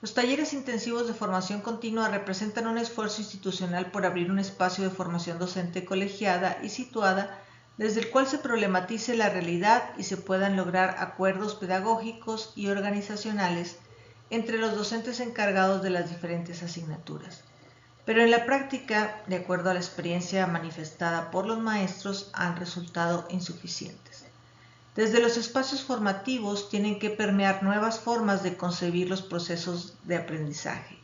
Los talleres intensivos de formación continua representan un esfuerzo institucional por abrir un espacio de formación docente colegiada y situada desde el cual se problematice la realidad y se puedan lograr acuerdos pedagógicos y organizacionales entre los docentes encargados de las diferentes asignaturas. Pero en la práctica, de acuerdo a la experiencia manifestada por los maestros, han resultado insuficientes. Desde los espacios formativos tienen que permear nuevas formas de concebir los procesos de aprendizaje.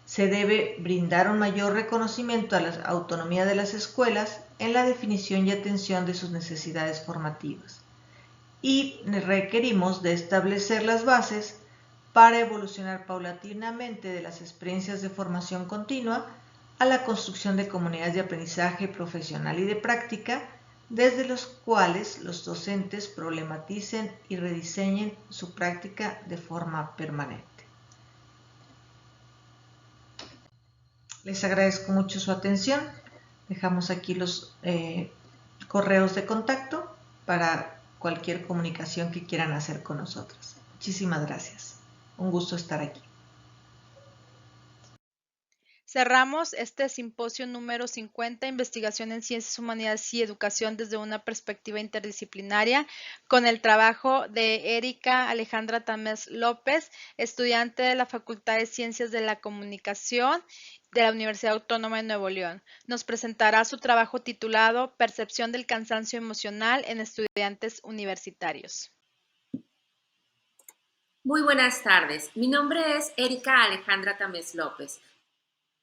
Se debe brindar un mayor reconocimiento a la autonomía de las escuelas en la definición y atención de sus necesidades formativas. Y requerimos de establecer las bases para evolucionar paulatinamente de las experiencias de formación continua a la construcción de comunidades de aprendizaje profesional y de práctica desde los cuales los docentes problematicen y rediseñen su práctica de forma permanente. Les agradezco mucho su atención. Dejamos aquí los correos de contacto para cualquier comunicación que quieran hacer con nosotros. Muchísimas gracias. Un gusto estar aquí. Cerramos este simposio número 50, Investigación en Ciencias Humanidades y Educación desde una perspectiva interdisciplinaria, con el trabajo de Erika Alejandra Tamés López, estudiante de la Facultad de Ciencias de la Comunicación de la Universidad Autónoma de Nuevo León. Nos presentará su trabajo titulado Percepción del cansancio emocional en estudiantes universitarios. Muy buenas tardes. Mi nombre es Erika Alejandra Tamés López,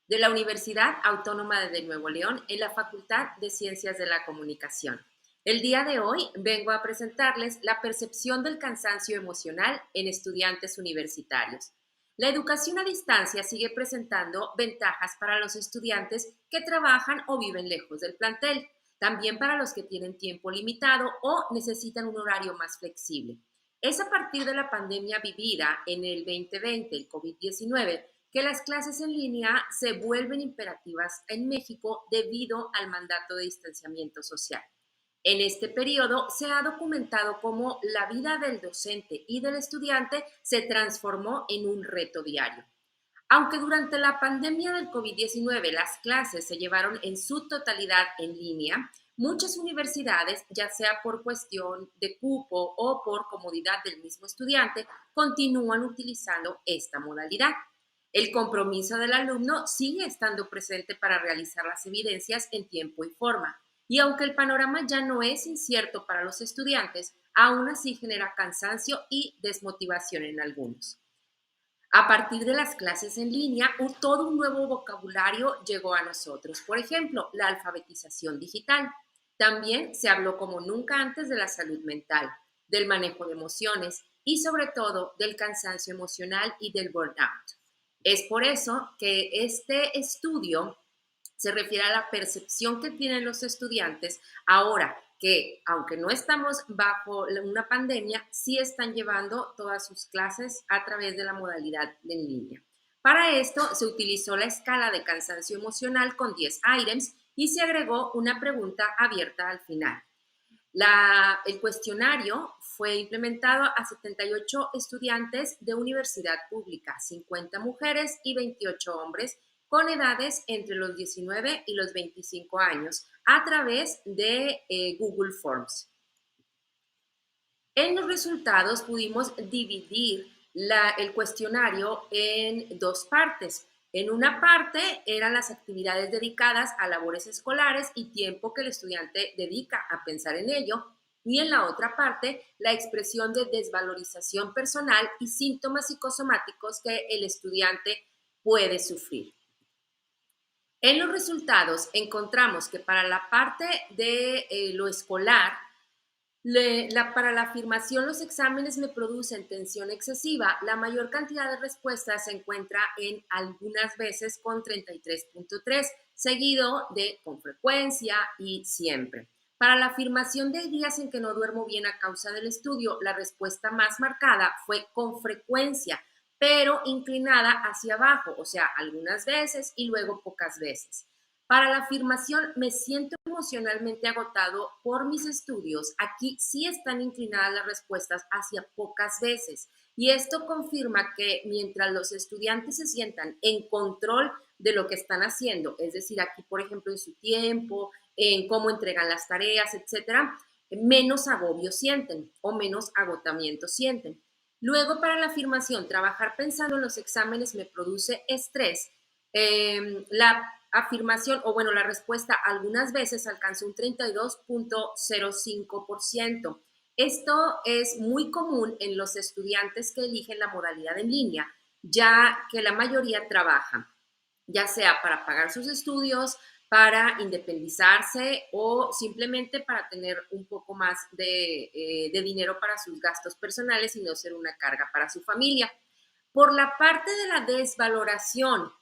de la Universidad Autónoma de Nuevo León, en la Facultad de Ciencias de la Comunicación. El día de hoy vengo a presentarles la percepción del cansancio emocional en estudiantes universitarios. La educación a distancia sigue presentando ventajas para los estudiantes que trabajan o viven lejos del plantel, también para los que tienen tiempo limitado o necesitan un horario más flexible. Es a partir de la pandemia vivida en el 2020, el COVID-19, que las clases en línea se vuelven imperativas en México debido al mandato de distanciamiento social. En este periodo se ha documentado cómo la vida del docente y del estudiante se transformó en un reto diario. Aunque durante la pandemia del COVID-19 las clases se llevaron en su totalidad en línea, muchas universidades, ya sea por cuestión de cupo o por comodidad del mismo estudiante, continúan utilizando esta modalidad. El compromiso del alumno sigue estando presente para realizar las evidencias en tiempo y forma. Y aunque el panorama ya no es incierto para los estudiantes, aún así genera cansancio y desmotivación en algunos. A partir de las clases en línea, todo un nuevo vocabulario llegó a nosotros. Por ejemplo, la alfabetización digital. También se habló como nunca antes de la salud mental, del manejo de emociones y sobre todo del cansancio emocional y del burnout. Es por eso que este estudio se refiere a la percepción que tienen los estudiantes ahora que, aunque no estamos bajo una pandemia, sí están llevando todas sus clases a través de la modalidad en línea. Para esto se utilizó la escala de cansancio emocional con 10 ítems y se agregó una pregunta abierta al final. El cuestionario fue implementado a 78 estudiantes de universidad pública, 50 mujeres y 28 hombres, con edades entre los 19 y los 25 años, a través de Google Forms. En los resultados pudimos dividir el cuestionario en dos partes. En una parte eran las actividades dedicadas a labores escolares y tiempo que el estudiante dedica a pensar en ello, y en la otra parte la expresión de desvalorización personal y síntomas psicosomáticos que el estudiante puede sufrir. En los resultados encontramos que para la parte de lo escolar, para la afirmación los exámenes me producen tensión excesiva, la mayor cantidad de respuestas se encuentra en algunas veces con 33.3, seguido de con frecuencia y siempre. Para la afirmación de días en que no duermo bien a causa del estudio, la respuesta más marcada fue con frecuencia, pero inclinada hacia abajo, o sea, algunas veces y luego pocas veces. Para la afirmación, me siento emocionalmente agotado por mis estudios. Aquí sí están inclinadas las respuestas hacia pocas veces. Y esto confirma que mientras los estudiantes se sientan en control de lo que están haciendo, es decir, aquí, por ejemplo, en su tiempo, en cómo entregan las tareas, etcétera, menos agobio sienten o menos agotamiento sienten. Luego, para la afirmación, trabajar pensando en los exámenes me produce estrés. La afirmación, la respuesta algunas veces alcanza un 32.05%. Esto es muy común en los estudiantes que eligen la modalidad en línea, ya que la mayoría trabaja, ya sea para pagar sus estudios, para independizarse o simplemente para tener un poco más de dinero para sus gastos personales y no ser una carga para su familia. Por la parte de la desvaloración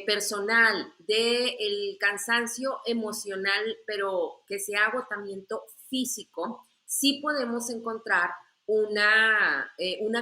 personal del cansancio emocional, pero que sea agotamiento físico, sí podemos encontrar una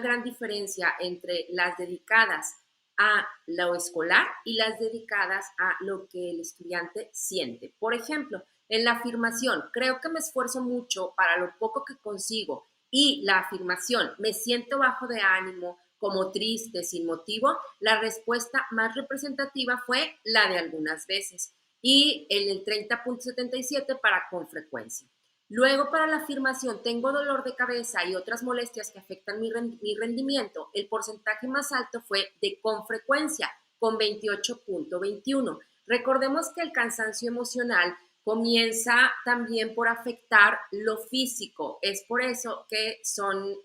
gran diferencia entre las dedicadas a lo escolar y las dedicadas a lo que el estudiante siente. Por ejemplo, en la afirmación, creo que me esfuerzo mucho para lo poco que consigo, y la afirmación, me siento bajo de ánimo, como triste, sin motivo, la respuesta más representativa fue la de algunas veces, y en el 30.77 para con frecuencia. Luego, para la afirmación, tengo dolor de cabeza y otras molestias que afectan mi rendimiento, el porcentaje más alto fue de con frecuencia, con 28.21. Recordemos que el cansancio emocional comienza también por afectar lo físico. Es por eso que son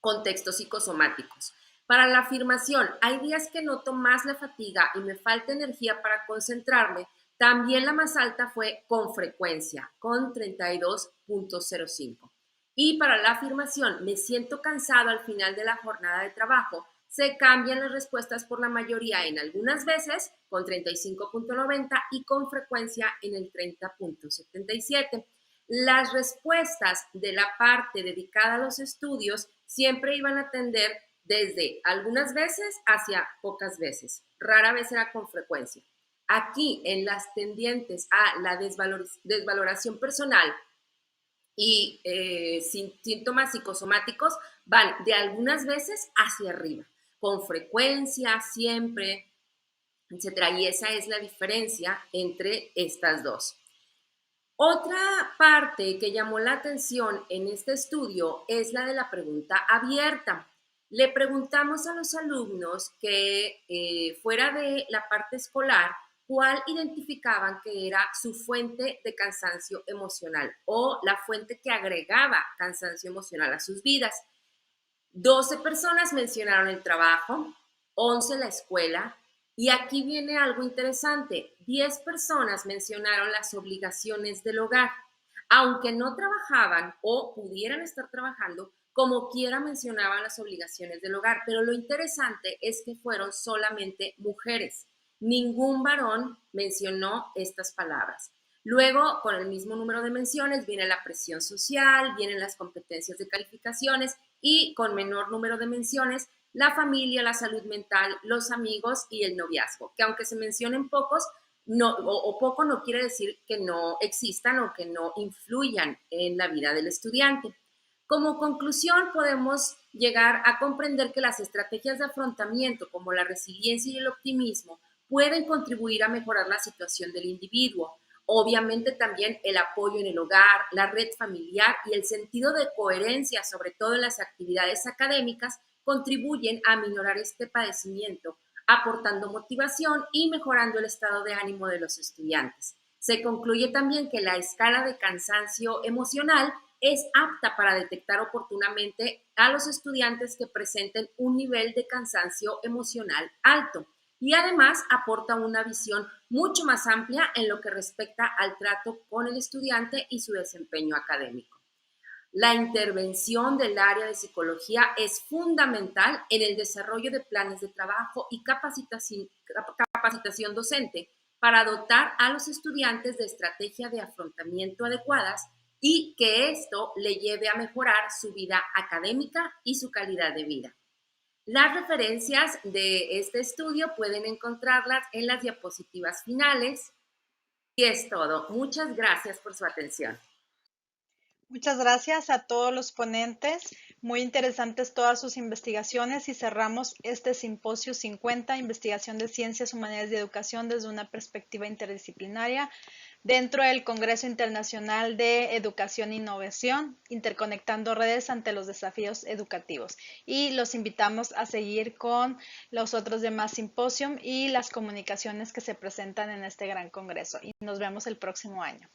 contextos psicosomáticos. Para la afirmación, hay días que noto más la fatiga y me falta energía para concentrarme. También la más alta fue con frecuencia, con 32.05. Y para la afirmación, me siento cansado al final de la jornada de trabajo, se cambian las respuestas por la mayoría en algunas veces, con 35.90, y con frecuencia en el 30.77. Las respuestas de la parte dedicada a los estudios siempre iban a tender desde algunas veces hacia pocas veces. Rara vez era con frecuencia. Aquí, en las tendientes a la desvaloración personal y síntomas psicosomáticos, van de algunas veces hacia arriba, con frecuencia, siempre, etc. Y esa es la diferencia entre estas dos. Otra parte que llamó la atención en este estudio es la de la pregunta abierta. Le preguntamos a los alumnos que fuera de la parte escolar, cuál identificaban que era su fuente de cansancio emocional o la fuente que agregaba cansancio emocional a sus vidas. 12 personas mencionaron el trabajo, 11 la escuela, y aquí viene algo interesante. 10 personas mencionaron las obligaciones del hogar. Aunque no trabajaban o pudieran estar trabajando, como quiera mencionaban las obligaciones del hogar. Pero lo interesante es que fueron solamente mujeres. Ningún varón mencionó estas palabras. Luego, con el mismo número de menciones, viene la presión social, vienen las competencias de calificaciones y con menor número de menciones, la familia, la salud mental, los amigos y el noviazgo, que aunque se mencionen pocos poco no quiere decir que no existan o que no influyan en la vida del estudiante. Como conclusión, podemos llegar a comprender que las estrategias de afrontamiento, como la resiliencia y el optimismo, pueden contribuir a mejorar la situación del individuo. Obviamente también el apoyo en el hogar, la red familiar y el sentido de coherencia, sobre todo en las actividades académicas, contribuyen a minorar este padecimiento, aportando motivación y mejorando el estado de ánimo de los estudiantes. Se concluye también que la escala de cansancio emocional es apta para detectar oportunamente a los estudiantes que presenten un nivel de cansancio emocional alto y además aporta una visión mucho más amplia en lo que respecta al trato con el estudiante y su desempeño académico. La intervención del área de psicología es fundamental en el desarrollo de planes de trabajo y capacitación docente para dotar a los estudiantes de estrategias de afrontamiento adecuadas y que esto le lleve a mejorar su vida académica y su calidad de vida. Las referencias de este estudio pueden encontrarlas en las diapositivas finales. Y es todo. Muchas gracias por su atención. Muchas gracias a todos los ponentes. Muy interesantes todas sus investigaciones y cerramos este simposio 50, Investigación de Ciencias, Humanidades y Educación desde una perspectiva interdisciplinaria dentro del Congreso Internacional de Educación e Innovación, interconectando redes ante los desafíos educativos. Y los invitamos a seguir con los otros demás simposios y las comunicaciones que se presentan en este gran congreso. Y nos vemos el próximo año.